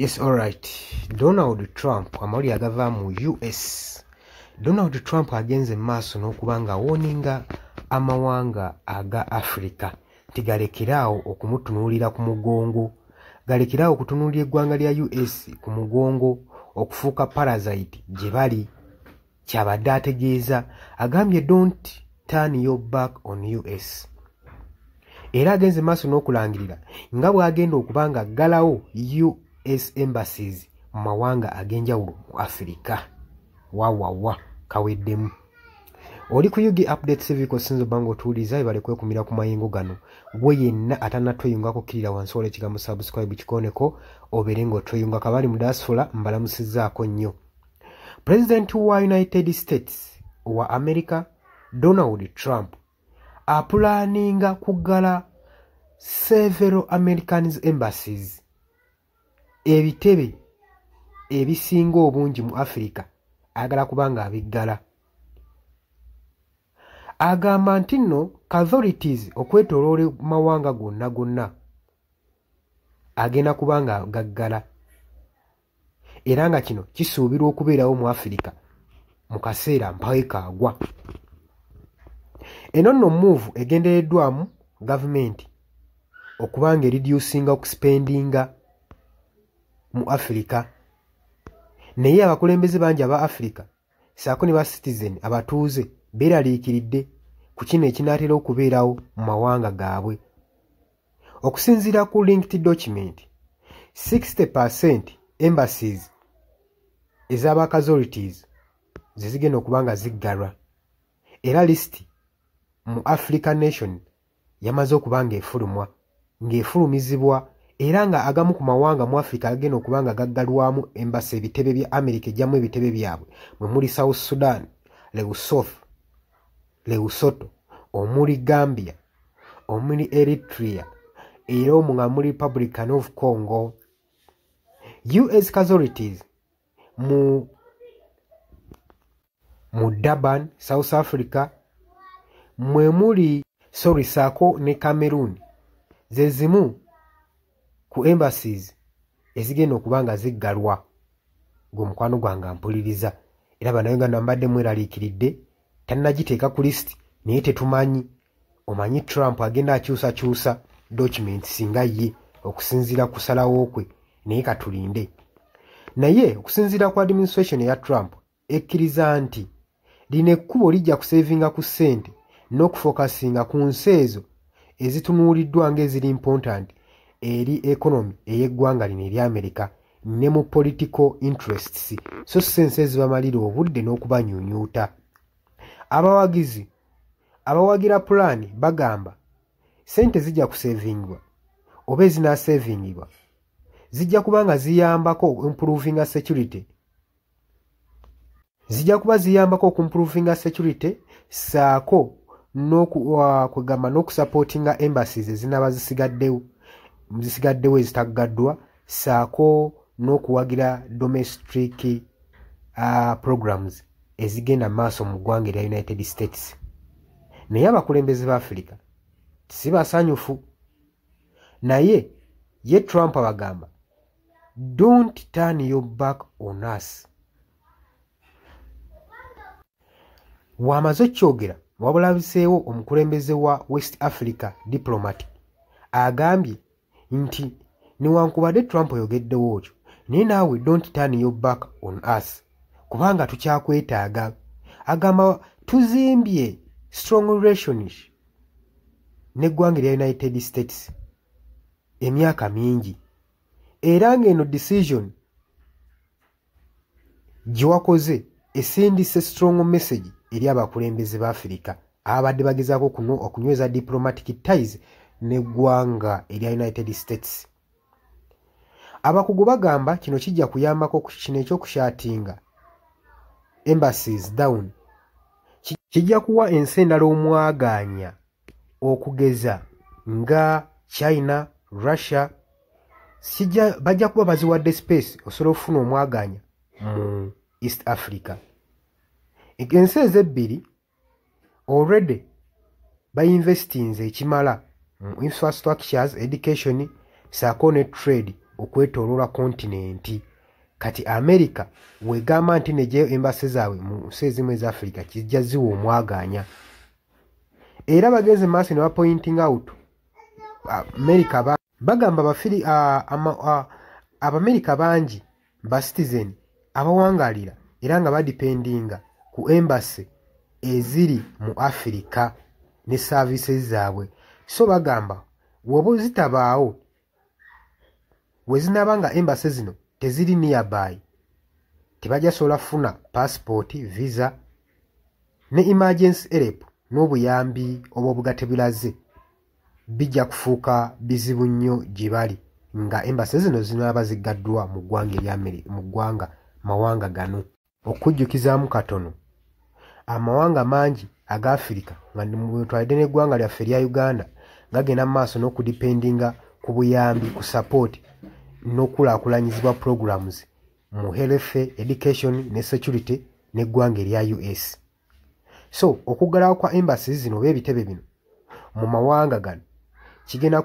Yes, all right. Donald Trump amawulire agava mu US. Donald Trump agenze maaso n'okubanga woninga amawanga aga Africa nti galekerawo okumutunuulira ku mugongo, galekerawo okutunuulira eggwanga lya US ku mugongo okufuuka parasite gye bali. Kyabadde ategeeza agambye don't turn your back on US. Era agenze maaso n'okulangirira nga bw'agenda okubanga aggalawo US embassies mu mawanga ag'enjawulo mu Africa. Wawawa kaweddemu. Oli ku Yugi Update Civic osinza bango tuuliza ebale kwekumira ku mayengo gano. Gwe yenna atannatweyungako kirira wansi wala ekigambo subscribe kikoneko obeere ng'otweyunga kabali mu diaspora mbalamusizzaako nnyo. President wa United States wa America Donald Trump apulaninga kuggala several American embassies ebitebe ebisinga obungi mu Africa agala kubanga abiggala. Agamba nti nno authorities okwetooloola mawanga gonna agenda kubanga gaggala, era nga kino kisuubirwa okubeerawo mu Africa mu kaseera mpawe kaagwa. Eno nno move egendereddwamu gavumenti okubanga eriducinga okuspendinga mu Africa, naye abakulembeze bangi aba Africa saako ne ba citizen abatuuze beeraliikiridde ku kino ekinaatera okubeerawo mu mawanga gaabwe. Okusinziira ku linked document 60% embassies ez'aba casualties ze zigenda okubanga ziggalwa, era list mu African nation yamaze okubanga efulumwa ng'efulumizibwa, era nga agamu ku mawanga mu Africa agenda okubanga gaggalwamu embassy ebitebe bya America ejjamu ebitebe byabwe mwe muli South Sudan, Lesotho, omuli Gambia, omuli Eritrea, era omwo nga muli Republican of Congo. US casualties mu Durban, South Africa, mwe muli saako ne Cameroon ze zimu ku embassies ezigenda okubanga ziggalwa. Gwe mukwano gwange mpuliriza, era bannayuganda mbadde mweraliikiridde, tannagiteeka ku list naye tetumanyi. Omanyi Trump agenda akyusakyusa document singa ye okusinziira kusalawo kwe, naye katulinde. Naye okusinziira ku administration ya Trump ekkiriza nti lino ekkubo lijja kusevinga ku ssente n'okufokasinga ku nsi ezo ezitunuuliddwa ng'eziri important eri economy ey'eggwanga lino erya America ne mu political interests, so sense ezibamalira obudde n'okubanyuunyuuta. Abawagizi abawagira pulaani bagamba ssente zijja kusevingibwa oba ezinaasevingibwa zijja kubanga ziyambako improvinga security, zijja kuba ziyambako okumprovinga security saako kwegamba n'okusupportinga embassies ezinaaba zisigaddewo ezitaggaddwa, saako n'okuwagira domestic programs ezigenda maaso mu ggwanga erya United States. Naye abakulembeze ba Africa si basanyufu, naye ye Trump abagamba don't turn your back on us. Wamaze okyogera wabulabiseewo omukulembeze wa West Africa diplomat agambye nti newankubadde Trump oyogeddewo okyo, naye naawe don't turn your back on us kubanga tukyakwetaaga. Agamba tuzimbye strong relations n'eggwanga erya United States emyaka mingi, era ng'eno decision gye wakoze esindise strong message eri abakulembeze ba Africa abadde bagezaako okunyweza diplomatic ties n'eggwanga erya United States. Abakugu bagamba kino kijja kuyambako kino ekyokushatinga embassies down, kijja kuwa ensi endala omwagaanya okugeza nga China, Russia, bajja kuba baziwadde space osobola okufuna omwagaanya mu East Africa. Ensi ezebbiri already bayinvestinze ekimala mu infrastructures, education, saako ne trade okwetooloola kontinenti. Kati America wegamba nti nejeyo embassy zaabwe mu nsi ezimu eza Africa kijja ziwa omwagaanya. Era bagenze maaso ne bapointing out America bagamba Abamerika bangi ba citizen abawangaalira era nga badipendinga ku embassy eziri mu Africa ne services zaabwe. So bagamba woba zitabaawo wezinaba nga embassy zino teziri nearby tebajja sobola funa passport, visa ne emergency help n'obuyambi obw'obugate bulaze bijja kufuuka bizibu nnyo gye bali nga embassy zino zinaba ziggaddwa mu ggwanga mawanga gano. Okujjukizaamu katono amawanga mangi aga Africa nga twalidde n'eggwanga lyaffe erya Uganda gagenda mu maaso n'okudipendinga ku buyambi ku support n'okulaakulanyizibwa programs mu health, education ne security n'eggwanga erya US. So okuggalawo kwa embassy zino oba ebitebe bino mu mawanga gano kigenda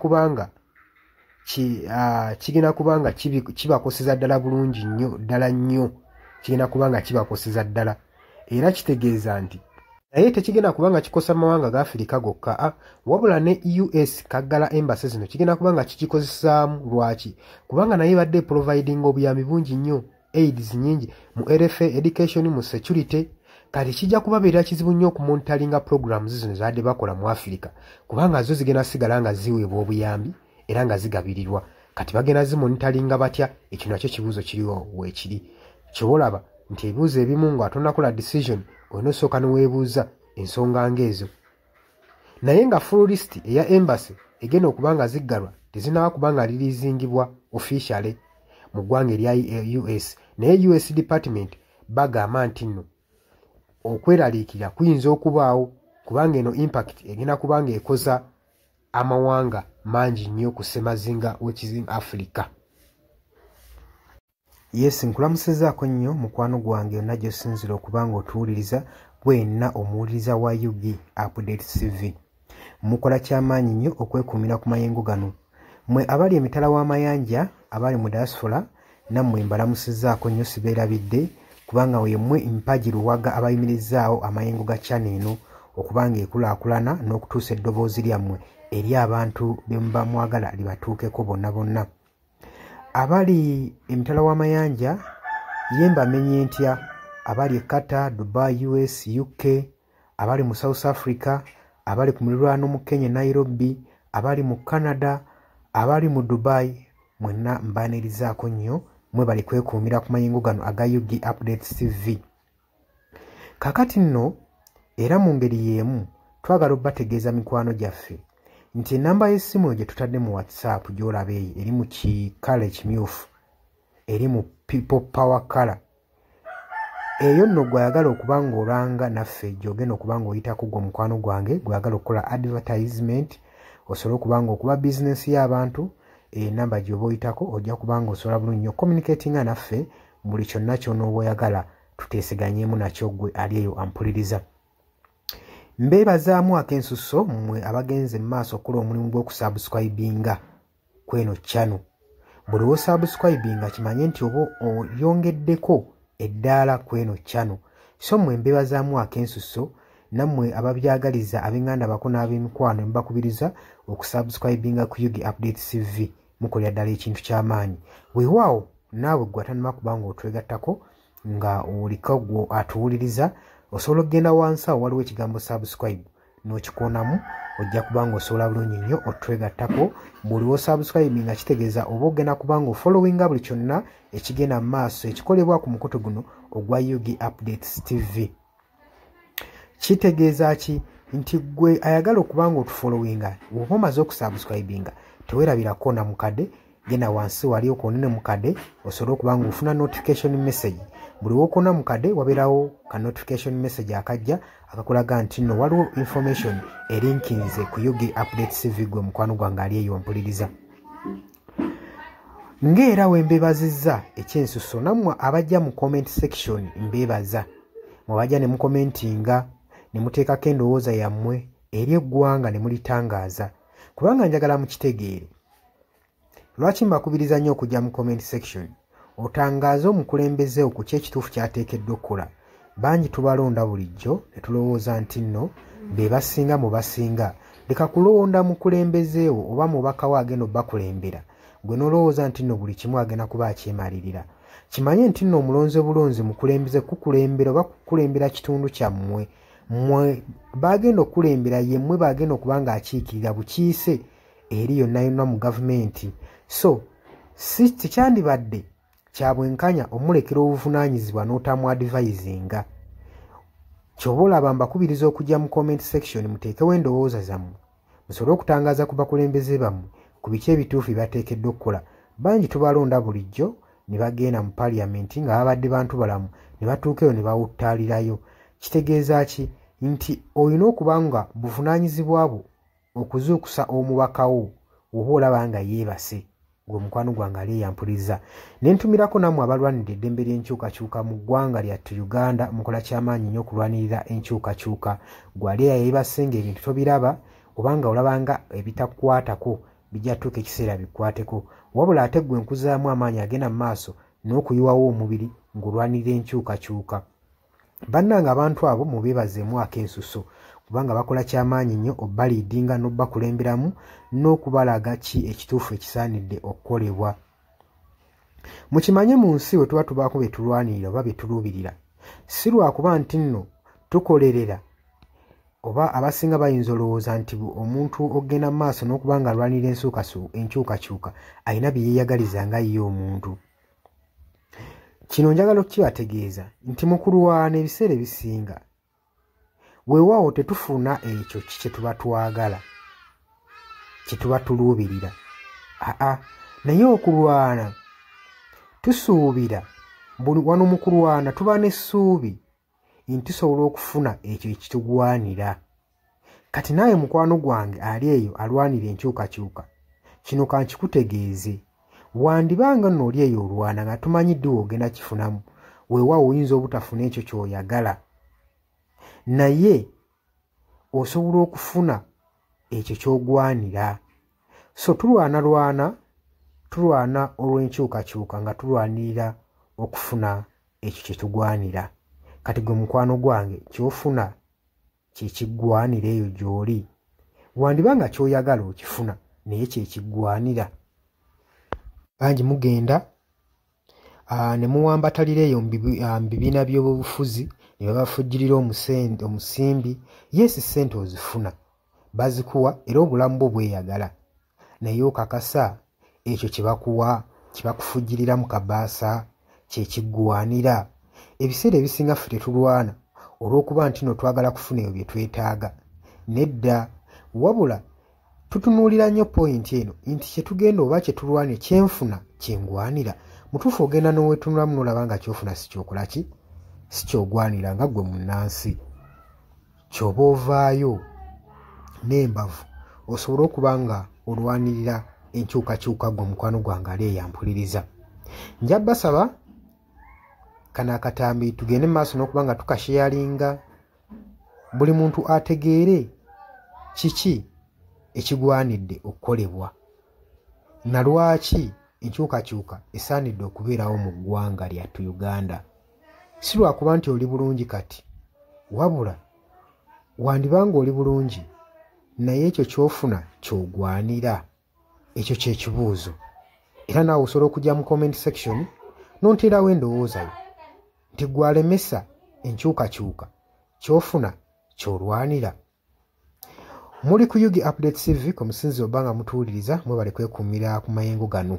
kubanga kibakoseza ddala bulungi nnyo ddala nnyo, kigenda kubanga kibakoseza ddala era kitegeeza nti naye tekigenda kubanga kikosa mawanga ga Africa gokka wabula ne US kaggala embassy zino kigenda kubanga kikikozesaamu. Lwaki? Kubanga naye badde providing obuyambi bungi nnyo, aids nyingi mu health, education, mu security. Kati kijja kubabeera kizibu nnyo okumonitalinga programs zino zadde bakola mu Africa kubanga zo zigenda sigala nga ziweebwa obuyambi era nga zigabirirwa. Kati bagenda zimonitalinga batya? Ekyo nakyo kibuuzo kiriwo weekiri. Kyobalaba nti ebibuuzo ebimu nga tonakola decision olina osooka neweebuuza ensonga ng'ezo. Naye nga full list eya embassy egenda okubanga ziggalwa tezinaba kubanga liriizingibwa officially mu ggwanga erya US. Naye US Department bagamba nti nno okweraliikirira kuyinza okubaawo kubanga eno impact egenda kubanga ekoza amawanga mangi nnyo ku ssemazinga w'ekizinga Africa. Yes, nkulamusizaako nnyo mukwano gwange yonna gy'osinzira okubanga otuwuliriza bwenna omuwuliriza wa UG Update TV. Mukola kyamaanyi nnyo okwekuumira ku mayengo gano. Mmwe abali emitala w'amayanja abali mu diaspora nammwe mbalamusizaako nnyo sibeerabidde kubanga yemmwe mpagi luwaga abayimirizaawo amayengo ga channel eno okubanga ekulaakulana n'okutuusa eddoboozi lyammwe eri abantu be muba mwagala libatuukeko bonna bonna. Abali emitala w'amayanja ye mbamenye ntya abali Qatar, Dubai, US, UK, abali mu South Africa, abali ku muliraano mu Kenya, Nairobi, abali mu Canada, abali mu Dubai, mwenna mbaanirizaako nnyo mwe bali kwekuumira ku mayengo gano aga UG Updates TV. Kakati nno era mu ngeri y'emu twagala obbategeeza mikwano gyaffe nti enamba y'essimu gye tutadde mu WhatsApp gy'olaba eyo eri mu kikala ekimyufu eri mu people power color eyo nno gwayagala okuba ng'olanga naffe gy'ogenda okuba ng'oyitako gwe mukwano gwange gwayagala okukola advertisement osobola okuba ng'okuba bizinesi y'abantu enamba gy'oba oyitako ojja kuba ng'osobola bulungi nnyo communicatinga naffe buli kyonna ky'onooba oyagala tuteeseganyeemu nakyo gwe ali eyo ampuliriza. Mbeebazaamu ak'ensusso mmwe abagenze mu maaso okukola omulimu gw'okusubscribinga kweno channel. Buli w'osubscribinga kimanye nti oba oyongeddeko eddaala kweno channel. So mmwe mbeebazaamu ak'ensusso nammwe ababyagaliza ab'enganda bako n'ab'emikwano mbakubiriza okusubscribinga ku UG Updates TV mukolera ddala ekintu ky'amaanyi. Weewaawo naawe gwe atanema kubanga otwegattako nga oliko gwe atuwuliriza osobola okugenda wansi awo waliwo ekigambo subscribe n'okikoonamu ojja kubanga osobola bulungi nnyo otwegattako. Buli w'osubscribe nga kitegeeza oba ogenda kubanga ofollowinga buli kyonna ekigenda mu maaso ekikolebwa ku mukutu guno ogwa UG Updates TV. Kitegeeza ki? Nti gwe ayagala okubanga otufollowinga oba omaze okusubscribinga teweerabirako na mukadde genda wansi wali okoonene mukadde osobola okubanga ofuna notification message. Buli w'okoona mukadde wabeerawo ka notification message akajja akakulaga nti nno waliwo information erinkinze ku UG Updates TV gwe mukwano gwange ali eyo mpuliriza. Ng'era we mbeebazizza ekyensusso nammwe abajja mu comment section mbeebaza mwebajja ne mukomentinga ne muteekako endowooza yammwe eri eggwanga ne mulitangaaza kubanga njagala mukitegeere lwaki mbakubiriza nnyo okujja mu comment section otangaaze omukulembeze ku kyekituufu kyateekeddwa okukola. Bangi tubalonda bulijjo ne tulowooza nti nno be basinga mu basinga. Leka kulonda mukulembeze wo oba mubaka wo agenda obbakulembera gwe nolowooza nti nno buli kimu agenda kuba akyemalirira. Kimanye nti nno omulonze bulonzi mukulembeze kukulembera oba kukulembera kitundu kyammwe. Mmwe bagenda okukulembera yemmwe bagenda okuba nga akiikirira bukiise eri yonna yonna mu gavumenti. So si kyandibadde kya bwenkanya omulekera obuvunaanyizibwa n'otamu advisinga. Ky'oba olaba mbakubiriza okujja mu comment section muteekewo endowooza zammwe musobole okutangaaza ku bakulembeze bammwe ku biki ebituufu bye bateekeddwa okukola. Bangi tubalonda bulijjo ne bagenda mu parliament nga babadde bantu balamu ne batuukeyo ne bawuttaalirayo. Kitegeeza ki? Nti olina okuba nga buvunaanyizibwa bwo okuzuukusa omubaka wo oba olaba nga yeebase gwe mukwano gwange aleeyampuliza. Ne ntumirako nammwe abalwanira eddembe ly'enkyukakyuka mu ggwanga lyattu Uganda mukola kyamaanyi nnyo okulwanirira enkyukakyuka. Gwaleya yeebase ng'ebintu tobiraba obanga olabanga ebitakukwatako bijja tuuka ekiseera bikwateko. Wabula ate gwe nkuzaamu amaanyi agenda mu maaso n'okuyiwawo omubiri ng'olwanirira enkyukakyuka. Bannanga abantu abo mubeebazeemu akensuso kubanga bakola kyamaanyi nnyo obbaliidinga n'obbakulemberamu n'okubalaga ki ekituufu ekisaanidde okukolebwa. Mukimanye mu nsi we tuba tubaako be tulwanirira oba be tuluubirira si lwakuba nti nno tukolerera oba abasinga bayinza olowooza nti omuntu ogenda mu maaso n'okuba nga alwanirira enkyukakyuka alina bye yeeyagaliza nga ye omuntu. Kino njagala okukibategeeza nti mu kulwana ebiseera ebisinga weewaawo tetufuna ekyo kye tuba twagala kye tuba tuluubirira. Naye okulwana tusuubira wano mu kulwana tuba n'essuubi nti tusobola okufuna ekyo ekitugwanira. Kati naawe mukwano gwange ali eyo alwanira enkyukakyuka kino kankikutegeeze wandibanga nno oli eyo olwana nga tumanyidde ogenda kifunamu weewaawo oyinza obutafuna ekyo ky'oyagala naye osobola okufuna ekyo ky'ogwanira. So tulwana olw'enkyukakyuka nga tulwanirira okufuna ekyo kye tugwanira. Kati gwe mukwano gwange ky'ofuna kye kiggwanira eyo gy'oli wandibanga ky'oyagala okifuna naye kye kiggwanira. Bangi mugenda ne muwambatalira eyo mu bibiina by'obufuzi ne babafujjirira omusimbi. Yes, ssente ozifuna bazikuwa era obulamu bwo bweyagala naye okakasa ekyo kye bakuwa kye bakufujjirira mu kabaasa kye kiggwanira. Ebiseera ebisinga ffe tetulwana olw'okuba nti no twagala kufuna ebyo bye twetaaga. Nedda wabula tutunuulira nnyo pointi eno nti kye tugenda oba kye tulwanira kyenfuna kyengwanira. Mutuufu ogenda n'oweetunulamu n'olaba nga kyofuna si kyokola ki si kyogwanira nga ggwe munnansi. Ky'oba ovaayo n'embavu osobola okuba nga olwanirira enkyukakyuka gwe mukwano gwange aleeyampuliriza. Nja basaba kano akatambi tugende mu maaso n'okuba nga tukasheyalinga buli muntu ategeere kiki ekigwanidde okukolebwa na lwaki enkyukakyuka esaanidde okubeerawo mu ggwanga lyattu Uganda. Si lwakuba nti oli bulungi kati wabula wandibanga oli bulungi naye ekyo ky'ofuna ky'ogwanira. Ekyo kye kibuuzo era naawe osobola okujja mu comment section n'onteerawo endowooza yo nti gwalemesa enkyukakyuka ky'ofuna ky'olwanira. Muli ku Yugi Update TV ku musinzi oba nga mutuwuliriza mwebale kwekuumira ku mayengo gano.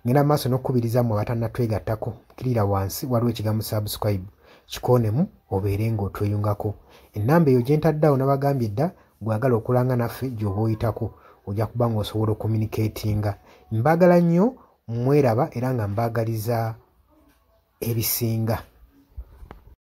Ngenda maaso n'okukubiriza mmwe abatannatwegattako kirira wansi waliwo ekigambo subscribe kikonemu obeere ng'otweyungako. Ennamba eyo gye ntaddeawo nabagambye dda gwagala okulanga naffe gy'oba oyitako ojja kuba ng'osobola okommunikatinga. Mbaagala nnyo mweraba era nga mbaagaliza ebisinga.